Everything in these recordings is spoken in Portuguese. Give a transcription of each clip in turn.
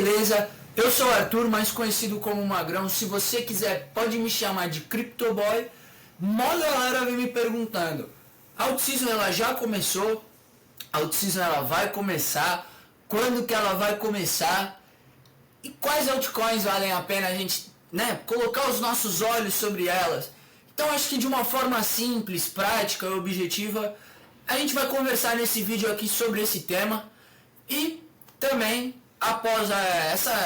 beleza? Eu sou o Arthur, mais conhecido como Magrão. Se você quiser, pode me chamar de CryptoBoy. Mó galera vem me perguntando: a Alt-Season ela já começou? A Alt-Season ela vai começar? Quando que ela vai começar? E quais altcoins valem a pena a gente, colocar os nossos olhos sobre elas? Então acho que de uma forma simples, prática e objetiva, a gente vai conversar nesse vídeo aqui sobre esse tema. E também, após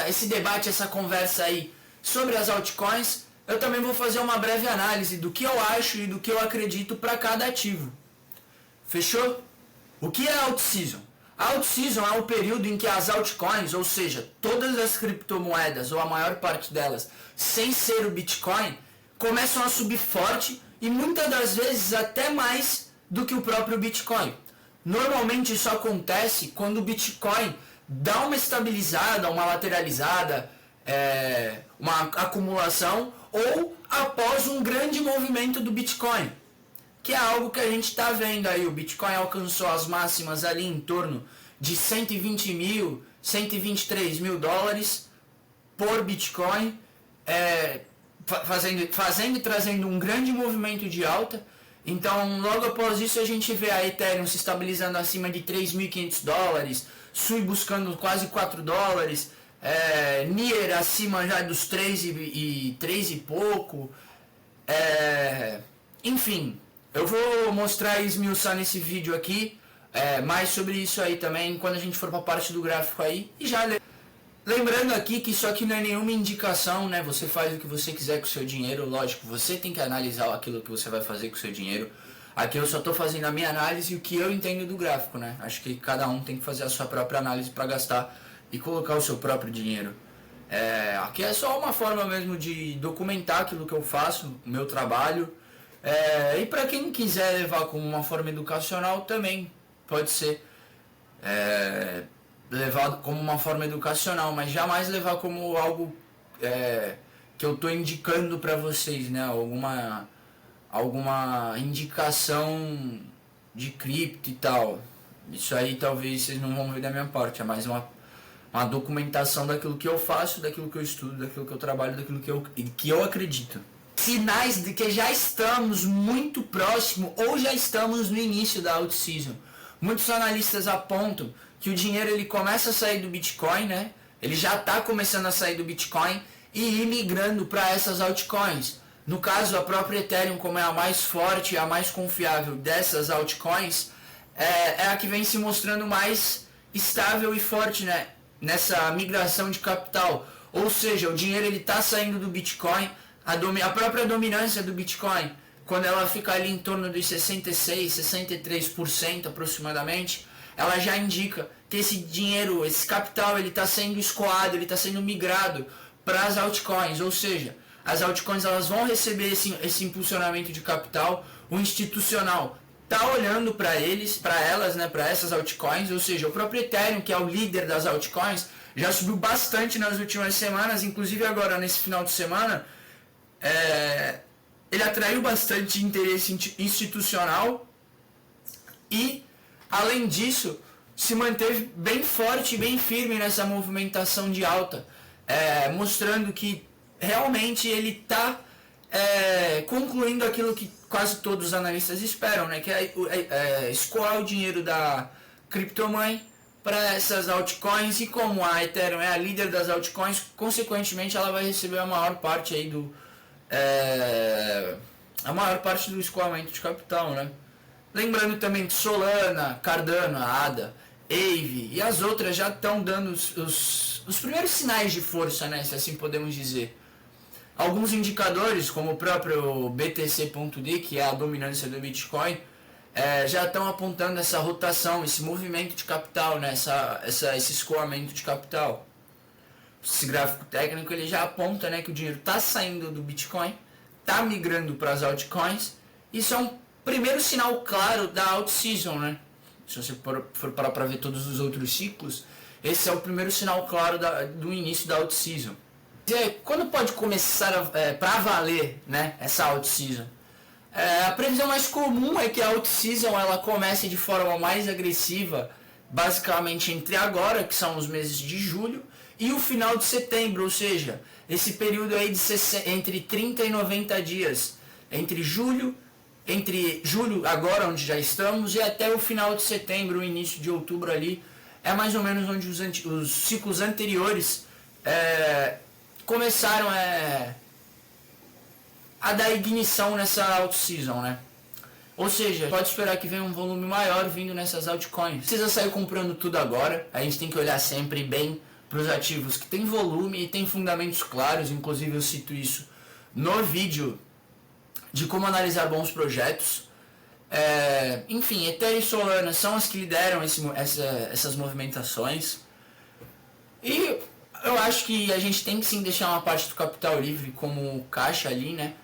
esse debate, essa conversa aí sobre as altcoins, eu também vou fazer uma breve análise do que eu acho e do que eu acredito para cada ativo. Fechou? O que é Alt-Season? A Alt-Season é o período em que as altcoins, ou seja, todas as criptomoedas, ou a maior parte delas, sem ser o Bitcoin, começam a subir forte e muitas das vezes até mais do que o próprio Bitcoin. Normalmente isso acontece quando o Bitcoin dá uma estabilizada, uma lateralizada, uma acumulação, ou após um grande movimento do Bitcoin, que é algo que a gente está vendo aí. O Bitcoin alcançou as máximas ali em torno de 120 mil, 123 mil dólares por Bitcoin, fazendo e trazendo um grande movimento de alta. Então, logo após isso, a gente vê a Ethereum se estabilizando acima de 3.500 dólares, Sui buscando quase 4 dólares, Nier acima já dos 3 e pouco. Enfim, eu vou mostrar e esmiuçar nesse vídeo aqui mais sobre isso aí também, quando a gente for para a parte do gráfico aí. E já lembrando aqui que isso aqui não é nenhuma indicação, né? Você faz o que você quiser com o seu dinheiro, lógico, você tem que analisar aquilo que você vai fazer com o seu dinheiro. Aqui eu só estou fazendo a minha análise e o que eu entendo do gráfico, né? Acho que cada um tem que fazer a sua própria análise para gastar e colocar o seu próprio dinheiro. Aqui é só uma forma mesmo de documentar aquilo que eu faço, o meu trabalho. E para quem quiser levar como uma forma educacional também pode ser levado como uma forma educacional, mas jamais levar como algo que eu estou indicando para vocês, né? Alguma indicação de cripto e tal. Isso aí talvez vocês não vão ver da minha parte, é mais uma documentação daquilo que eu faço, daquilo que eu estudo, daquilo que eu trabalho, daquilo que eu acredito. Sinais de que já estamos muito próximo ou já estamos no início da Alt-Season. Muitos analistas apontam que o dinheiro ele começa a sair do Bitcoin, né? Ele já está começando a sair do Bitcoin e ir migrando para essas altcoins. No caso, a própria Ethereum, como é a mais forte e a mais confiável dessas altcoins, é a que vem se mostrando mais estável e forte, né? Nessa migração de capital. Ou seja, o dinheiro ele está saindo do Bitcoin, a própria dominância do Bitcoin, quando ela fica ali em torno dos 66, 63% aproximadamente, ela já indica que esse dinheiro, esse capital, ele está sendo escoado, ele está sendo migrado para as altcoins. Ou seja, as altcoins elas vão receber esse impulsionamento de capital, o institucional está olhando para elas, né, para essas altcoins. Ou seja, o próprio Ethereum, que é o líder das altcoins, já subiu bastante nas últimas semanas, inclusive agora nesse final de semana, ele atraiu bastante interesse institucional e, além disso, se manteve bem forte e bem firme nessa movimentação de alta, mostrando que realmente ele está concluindo aquilo que quase todos os analistas esperam, né? Que é escoar o dinheiro da criptomãe para essas altcoins, e como a Ethereum é a líder das altcoins, consequentemente ela vai receber a maior parte aí do escoamento de capital, né? Lembrando também que Solana, Cardano, ADA, Aave e as outras já estão dando os primeiros sinais de força, né? Se assim podemos dizer. Alguns indicadores, como o próprio BTC.D, que é a dominância do Bitcoin, já estão apontando essa rotação, esse movimento de capital, né? Esse escoamento de capital. Esse gráfico técnico ele já aponta, né, que o dinheiro está saindo do Bitcoin, está migrando para as altcoins. Isso é um primeiro sinal claro da Alt-Season, né? Se você for parar para ver todos os outros ciclos, esse é o primeiro sinal claro do início da Alt-Season. Quando pode começar para valer, né, essa Alt-Season? A previsão mais comum é que a Alt-Season ela comece de forma mais agressiva, basicamente entre agora, que são os meses de julho, e o final de setembro, ou seja, esse período aí de entre 30 e 90 dias, entre julho agora onde já estamos e até o final de setembro, o início de outubro ali, é mais ou menos onde os ciclos anteriores começaram a dar ignição nessa alt-season, né? Ou seja, pode esperar que venha um volume maior vindo nessas altcoins. Não precisa sair comprando tudo agora, a gente tem que olhar sempre bem para os ativos que tem volume e tem fundamentos claros, inclusive eu cito isso no vídeo de como analisar bons projetos. Enfim, Ethereum e Solana são as que lideram essas movimentações. E eu acho que a gente tem que sim deixar uma parte do capital livre como caixa ali, né?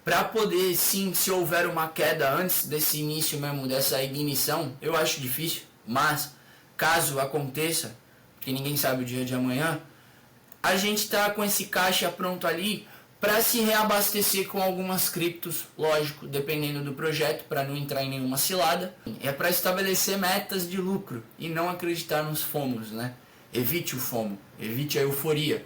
Para poder sim, se houver uma queda antes desse início mesmo, dessa ignição, eu acho difícil, mas caso aconteça, que ninguém sabe o dia de amanhã, a gente tá com esse caixa pronto ali para se reabastecer com algumas criptos, lógico, dependendo do projeto, para não entrar em nenhuma cilada. É para estabelecer metas de lucro e não acreditar nos FOMOs, né? Evite o FOMO, evite a euforia.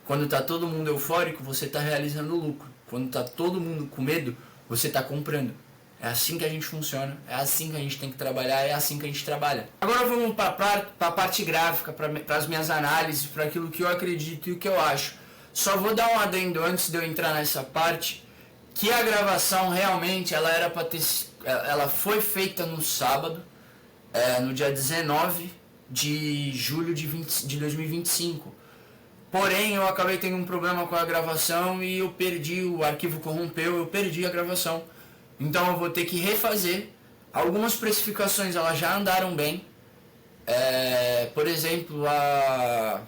Quando tá todo mundo eufórico, você tá realizando lucro. Quando tá todo mundo com medo, você tá comprando. É assim que a gente funciona, é assim que a gente tem que trabalhar, é assim que a gente trabalha. Agora vamos para a parte gráfica, para as minhas análises, para aquilo que eu acredito e o que eu acho. Só vou dar um adendo antes de eu entrar nessa parte, que a gravação realmente ela foi feita no sábado, no dia 19 de julho de 2025. Porém, eu acabei tendo um problema com a gravação e eu perdi, o arquivo corrompeu, eu perdi a gravação. Então eu vou ter que refazer. Algumas precificações elas já andaram bem. Por exemplo, a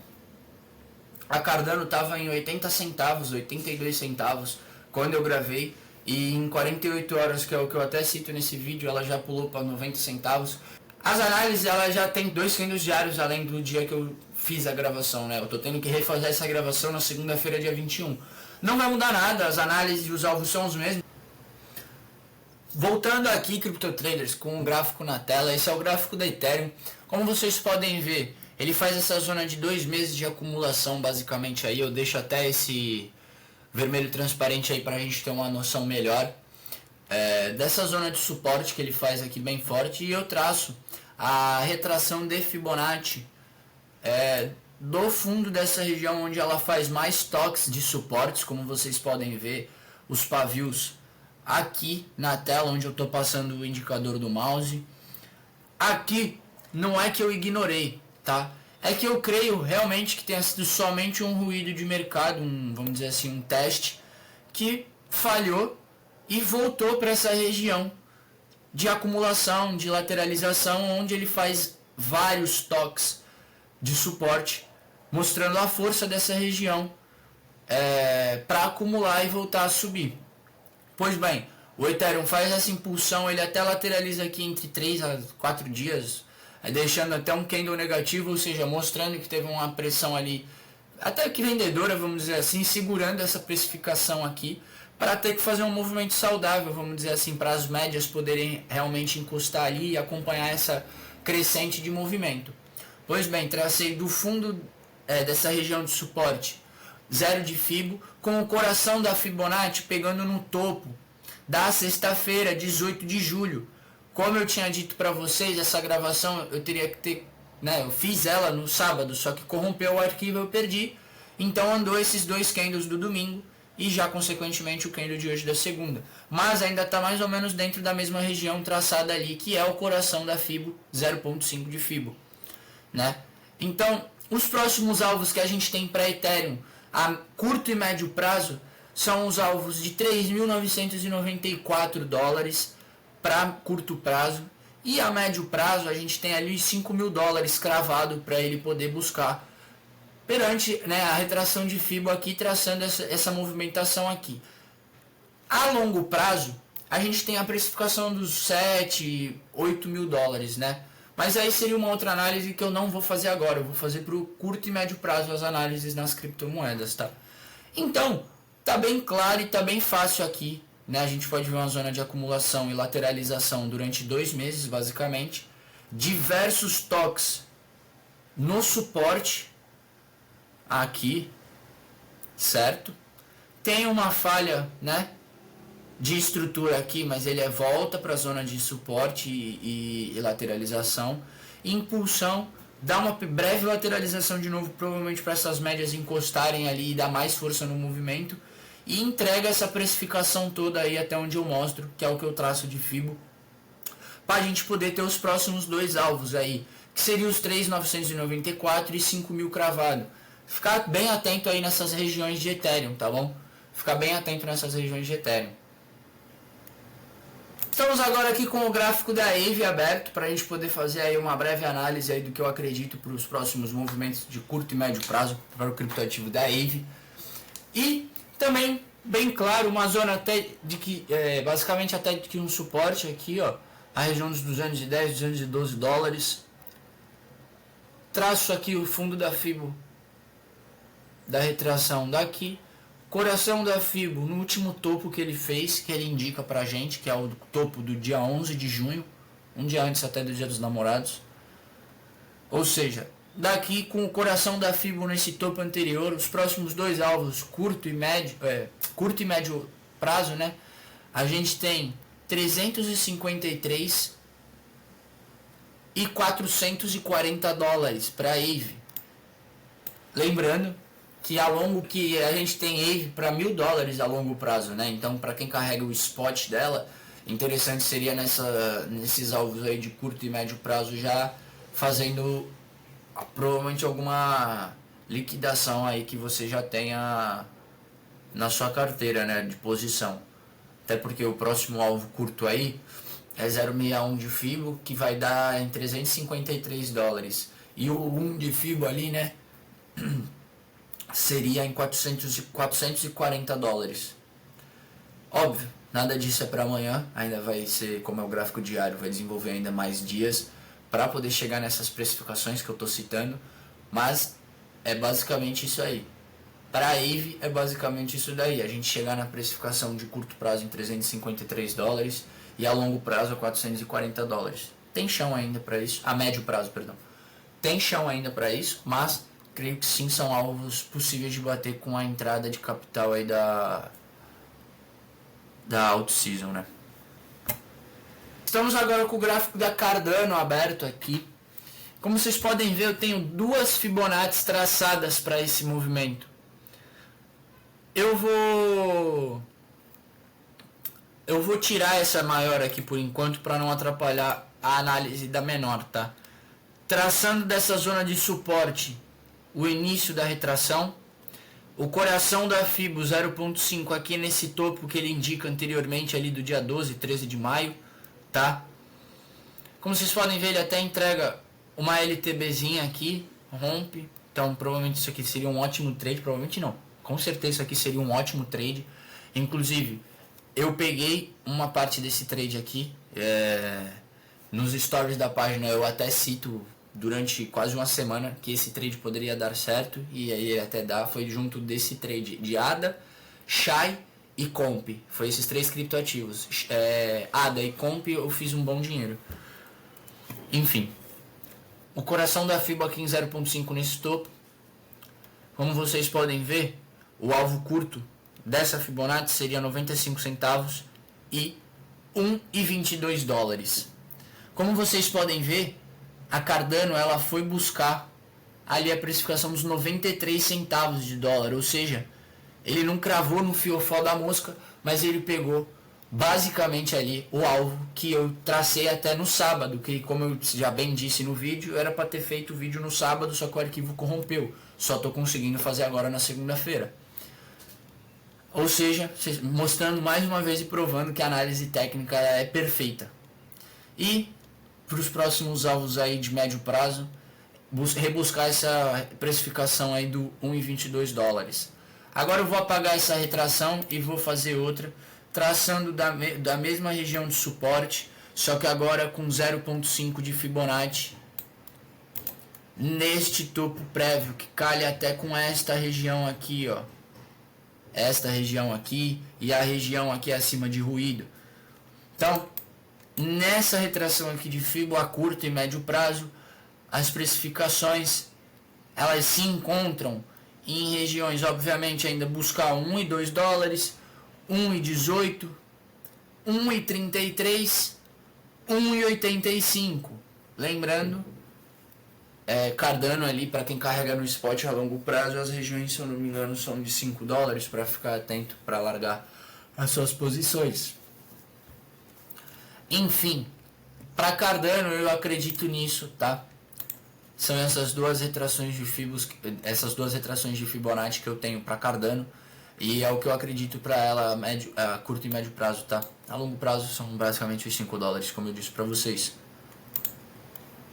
Cardano estava em 80 centavos, 82 centavos quando eu gravei. E em 48 horas, que é o que eu até cito nesse vídeo, ela já pulou para 90 centavos. As análises elas já tem 2 candles diários além do dia que eu fiz a gravação, né? Eu tô tendo que refazer essa gravação na segunda-feira, dia 21. Não vai mudar nada, as análises e os alvos são os mesmos. Voltando aqui, CryptoTraders, com o gráfico na tela, esse é o gráfico da Ethereum. Como vocês podem ver, ele faz essa zona de 2 meses de acumulação, basicamente aí. Eu deixo até esse vermelho transparente aí pra gente ter uma noção melhor dessa zona de suporte que ele faz aqui bem forte. E eu traço a retração de Fibonacci do fundo dessa região onde ela faz mais toques de suportes, como vocês podem ver os pavios aqui na tela onde eu estou passando o indicador do mouse. Aqui não é que eu ignorei, tá? É que eu creio realmente que tenha sido somente um ruído de mercado, vamos dizer assim, um teste que falhou e voltou para essa região de acumulação, de lateralização, onde ele faz vários toques de suporte, mostrando a força dessa região para acumular e voltar a subir. Pois bem, o Ethereum faz essa impulsão, ele até lateraliza aqui entre 3 a 4 dias, deixando até um candle negativo, ou seja, mostrando que teve uma pressão ali, até que vendedora, vamos dizer assim, segurando essa precificação aqui, para ter que fazer um movimento saudável, vamos dizer assim, para as médias poderem realmente encostar ali e acompanhar essa crescente de movimento. Pois bem, tracei do fundo dessa região de suporte 0 de Fibo, com o coração da Fibonacci pegando no topo da sexta-feira, 18 de julho. Como eu tinha dito para vocês, essa gravação eu teria que ter, eu fiz ela no sábado, só que corrompeu o arquivo, eu perdi. Então andou esses 2 candles do domingo e já consequentemente o candle de hoje da segunda. Mas ainda está mais ou menos dentro da mesma região traçada ali, que é o coração da Fibo, 0.5 de Fibo, né? Então, os próximos alvos que a gente tem para Ethereum a curto e médio prazo são os alvos de 3.994 dólares para curto prazo, e a médio prazo a gente tem ali 5 mil dólares cravado para ele poder buscar perante a retração de Fibo aqui, traçando essa movimentação aqui. A longo prazo a gente tem a precificação dos 7, 8 mil dólares, né? Mas aí seria uma outra análise que eu não vou fazer agora. Eu vou fazer para o curto e médio prazo as análises nas criptomoedas, tá? Então, tá bem claro e tá bem fácil aqui, né? A gente pode ver uma zona de acumulação e lateralização durante 2 meses, basicamente. Diversos toques no suporte, aqui, certo? Tem uma falha, né, de estrutura aqui, mas ele volta para a zona de suporte e lateralização. Impulsão, dá uma breve lateralização de novo, provavelmente para essas médias encostarem ali e dar mais força no movimento. E entrega essa precificação toda aí até onde eu mostro, que é o que eu traço de Fibo, para a gente poder ter os próximos dois alvos aí, que seriam os 3.994 e 5.000 cravado. Ficar bem atento aí nessas regiões de Ethereum, tá bom? Ficar bem atento nessas regiões de Ethereum. Estamos agora aqui com o gráfico da AVE aberto para a gente poder fazer aí uma breve análise aí do que eu acredito para os próximos movimentos de curto e médio prazo para o criptoativo da AVE. E também, bem claro, uma zona até de que, basicamente até de que um suporte aqui, ó, a região dos 210, 212 dólares. Traço aqui o fundo da Fibo da retração daqui. Coração da Fibo no último topo que ele fez, que ele indica pra gente, que é o topo do dia 11 de junho, um dia antes até do Dia dos Namorados. Ou seja, daqui com o coração da Fibo nesse topo anterior, os próximos dois alvos, curto e médio prazo, né? A gente tem 353 e 440 dólares para a AVE. Lembrando que a longo que a gente tem AVE para 1.000 dólares a longo prazo, né? Então, para quem carrega o spot dela, interessante seria nesses alvos aí de curto e médio prazo já fazendo provavelmente alguma liquidação aí que você já tenha na sua carteira, né, de posição. Até porque o próximo alvo curto aí é 0,61 de Fibo, que vai dar em 353 dólares. E o 1 de Fibo ali, né, seria em 440 dólares. Óbvio, nada disso é para amanhã, ainda vai ser, como é o gráfico diário, vai desenvolver ainda mais dias para poder chegar nessas precificações que eu estou citando, mas é basicamente isso aí. Para a AVE é basicamente isso daí, a gente chegar na precificação de curto prazo em 353 dólares e a longo prazo a 440 dólares. Tem chão ainda para isso, a médio prazo, perdão. Tem chão ainda para isso, mas creio que sim, são alvos possíveis de bater com a entrada de capital aí da Alt-Season, né? Estamos agora com o gráfico da Cardano aberto aqui. Como vocês podem ver, eu tenho duas Fibonacci traçadas para esse movimento. Eu vou tirar essa maior aqui por enquanto para não atrapalhar a análise da menor, tá? Traçando dessa zona de suporte o início da retração, o coração da Fibo 0.5 aqui nesse topo que ele indica anteriormente ali do dia 12, 13 de maio, tá? Como vocês podem ver, ele até entrega uma LTBzinha aqui, rompe, então provavelmente isso aqui seria um ótimo trade, provavelmente não. Com certeza isso aqui seria um ótimo trade. Inclusive, eu peguei uma parte desse trade aqui. Nos stories da página eu até cito durante quase uma semana que esse trade poderia dar certo. E aí até dá. Foi junto desse trade de ADA, SHAI e Comp. Foi esses três criptoativos. ADA e Comp eu fiz um bom dinheiro. Enfim. O coração da Fibo aqui em 0.5 nesse topo. Como vocês podem ver, o alvo curto dessa Fibonacci seria 95 centavos e 1,22 dólares. Como vocês podem ver, a Cardano ela foi buscar ali a precificação dos 93 centavos de dólar, ou seja, ele não cravou no fiofó da mosca, mas ele pegou basicamente ali o alvo que eu tracei até no sábado, que como eu já bem disse no vídeo, era para ter feito o vídeo no sábado, só que o arquivo corrompeu. Só estou conseguindo fazer agora na segunda-feira. Ou seja, mostrando mais uma vez e provando que a análise técnica é perfeita. E para os próximos alvos aí de médio prazo, rebuscar essa precificação aí do 1,22 dólares. Agora eu vou apagar essa retração e vou fazer outra, traçando da mesma região de suporte, só que agora com 0.5 de Fibonacci, neste topo prévio, que calha até com esta região aqui, ó. Esta região aqui e a região aqui acima de ruído. Então, nessa retração aqui de Fibo a curto e médio prazo, as precificações elas se encontram em regiões, obviamente, ainda buscar 1 e 2 dólares, 1 e 18, 1 e 33, 1 e 85. Lembrando, Cardano ali, para quem carrega no spot a longo prazo, as regiões, se eu não me engano, são de 5 dólares, para ficar atento, para largar as suas posições. Enfim, para Cardano eu acredito nisso, tá? São essas duas retrações de Fibonacci que eu tenho para Cardano, e é o que eu acredito para ela a curto e médio prazo, tá? A longo prazo são basicamente os 5 dólares, como eu disse para vocês.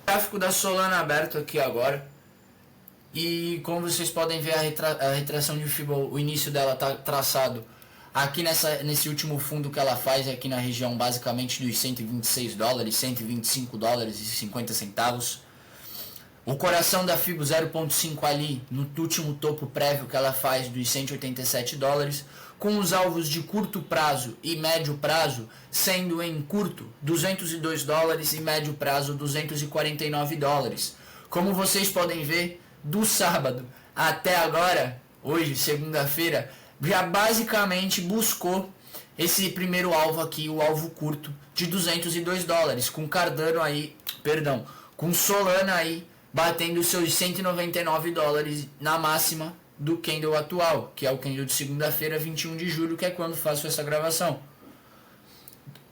Gráfico da Solana aberto aqui agora, e como vocês podem ver, a retração de Fibonacci, o início dela tá traçado aqui nesse último fundo que ela faz aqui na região basicamente dos 126 dólares, 125 dólares e 50 centavos. O coração da Fibo 0.5 ali no último topo prévio que ela faz dos 187 dólares, com os alvos de curto prazo e médio prazo sendo em curto 202 dólares e médio prazo 249 dólares. Como vocês podem ver, do sábado até agora, hoje, segunda-feira, já basicamente buscou esse primeiro alvo aqui, o alvo curto de 202 dólares, com Cardano aí, com Solana aí, batendo seus 199 dólares na máxima do candle atual, que é o candle de segunda-feira, 21 de julho, que é quando faço essa gravação.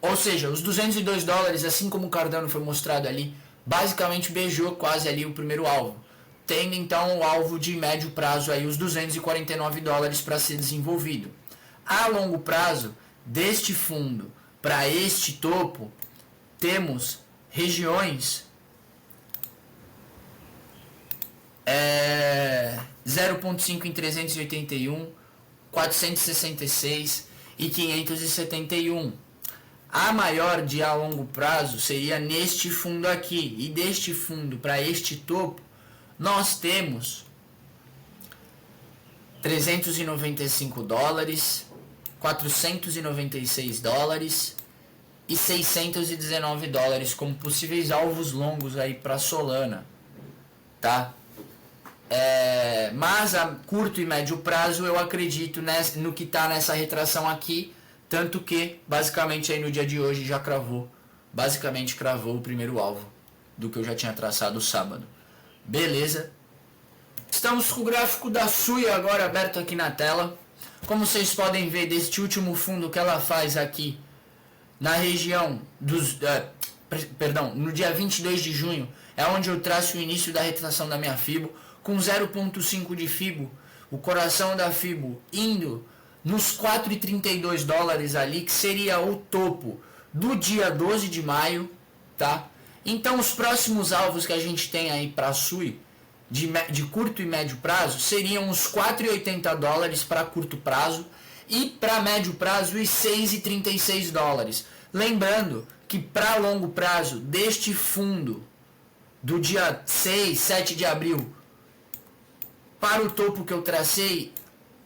Ou seja, os 202 dólares, assim como o Cardano foi mostrado ali, basicamente beijou quase ali o primeiro alvo. Tendo então o alvo de médio prazo aí, os 249 dólares para ser desenvolvido. A longo prazo, deste fundo para este topo, temos regiões 0.5 em 381, 466 e 571. A maior de a longo prazo seria neste fundo aqui. E deste fundo para este topo, nós temos 395 dólares, 496 dólares e 619 dólares como possíveis alvos longos aí para Solana, tá? Mas a curto e médio prazo eu acredito no que está nessa retração aqui, tanto que basicamente aí no dia de hoje já cravou o primeiro alvo do que eu já tinha traçado sábado. Beleza? Estamos com o gráfico da Sui agora aberto aqui na tela. Como vocês podem ver, deste último fundo que ela faz aqui na região dos no dia 22 de junho é onde eu traço o início da retração da minha Fibo, com 0.5 de Fibo, o coração da Fibo indo nos 4,32 dólares ali, que seria o topo do dia 12 de maio, tá? Então os próximos alvos que a gente tem aí para a Sui, de curto e médio prazo, seriam os 4,80 dólares para curto prazo e para médio prazo os 6,36 dólares. Lembrando que para longo prazo, deste fundo do dia 6, 7 de abril, para o topo que eu tracei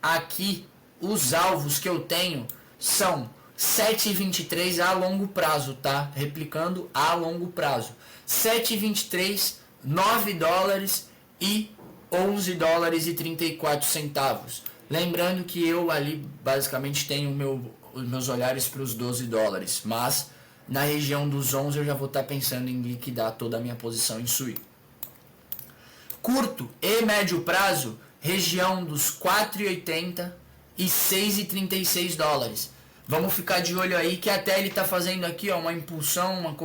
aqui, os alvos que eu tenho são 7,23 a longo prazo, tá? Replicando a longo prazo. 7,23, 9 dólares e 11 dólares e 34 centavos. Lembrando que eu ali basicamente tenho os meus olhares para os 12 dólares, mas na região dos 11 eu já vou estar pensando em liquidar toda a minha posição em Sui. Curto e médio prazo, região dos 4,80 e 6,36 dólares. Vamos ficar de olho aí que até ele está fazendo aqui ó, uma impulsão,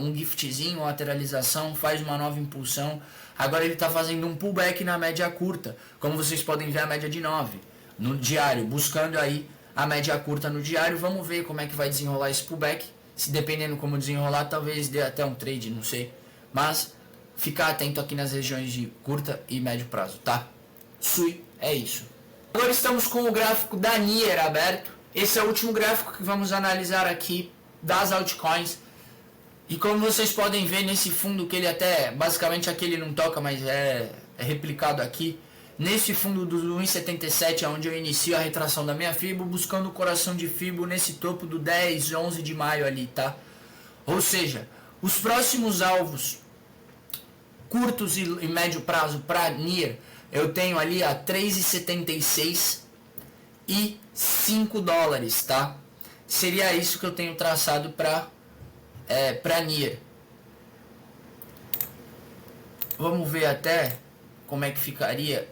um giftzinho, uma lateralização, faz uma nova impulsão. Agora ele está fazendo um pullback na média curta, como vocês podem ver a média de 9 no diário, buscando aí a média curta no diário. Vamos ver como é que vai desenrolar esse pullback. Se dependendo como desenrolar, talvez dê até um trade, não sei. Mas ficar atento aqui nas regiões de curta e médio prazo, tá? Sui, é isso. Agora estamos com o gráfico da Nier aberto. Esse é o último gráfico que vamos analisar aqui das altcoins. E como vocês podem ver nesse fundo, que ele até, basicamente aqui ele não toca, mas é replicado aqui. Nesse fundo do 1,77 é onde eu inicio a retração da minha Fibo, buscando o coração de Fibo nesse topo do 10, 11 de maio ali, tá? Ou seja, os próximos alvos curtos e médio prazo para Nier eu tenho ali a 3,76 e 5 dólares, tá? Seria isso que eu tenho traçado para NIR. Vamos ver até como é que ficaria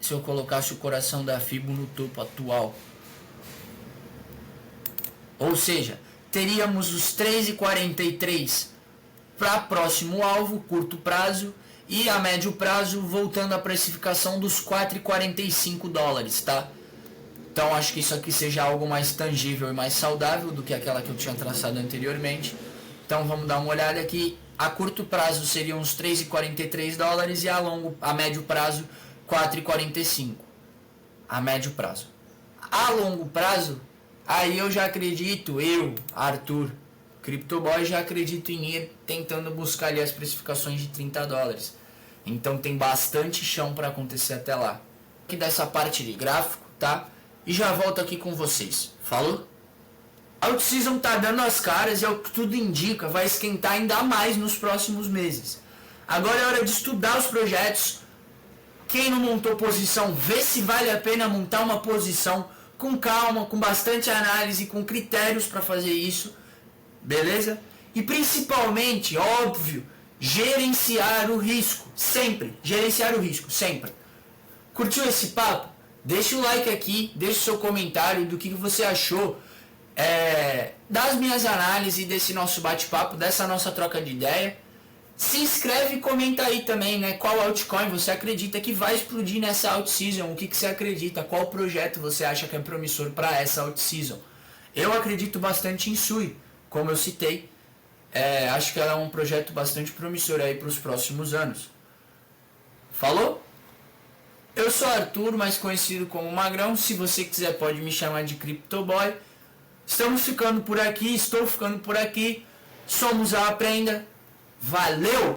se eu colocasse o coração da Fibo no topo atual. Ou seja, teríamos os 3,43 para próximo alvo, curto prazo, e a médio prazo voltando à precificação dos 4,45 dólares, tá? Então acho que isso aqui seja algo mais tangível e mais saudável do que aquela que eu tinha traçado anteriormente. Então vamos dar uma olhada aqui. A curto prazo seriam uns 3,43 dólares e a médio prazo 4,45. A médio prazo. A longo prazo, aí eu já acredito, Arthur, CryptoBoy, já acredito em ir tentando buscar ali as precificações de 30 dólares. Então tem bastante chão para acontecer até lá. Aqui dessa parte de gráfico, tá? E já volto aqui com vocês. Falou? A Outseason tá dando as caras e é o que tudo indica, vai esquentar ainda mais nos próximos meses. Agora é hora de estudar os projetos. Quem não montou posição, vê se vale a pena montar uma posição com calma, com bastante análise, com critérios para fazer isso. Beleza? E principalmente, óbvio, gerenciar o risco. Sempre. Gerenciar o risco. Sempre. Curtiu esse papo? Deixa o like aqui, deixa o seu comentário do que você achou das minhas análises, desse nosso bate-papo, dessa nossa troca de ideia. Se inscreve e comenta aí também, né? Qual altcoin você acredita que vai explodir nessa Outseason? O que você acredita? Qual projeto você acha que é promissor para essa Outseason? Eu acredito bastante em Sui, como eu citei. Acho que ela é um projeto bastante promissor aí para os próximos anos. Falou? Eu sou Arthur, mais conhecido como Magrão. Se você quiser pode me chamar de CryptoBoy. Estamos ficando por aqui, estou ficando por aqui. Somos a Aprenda. Valeu!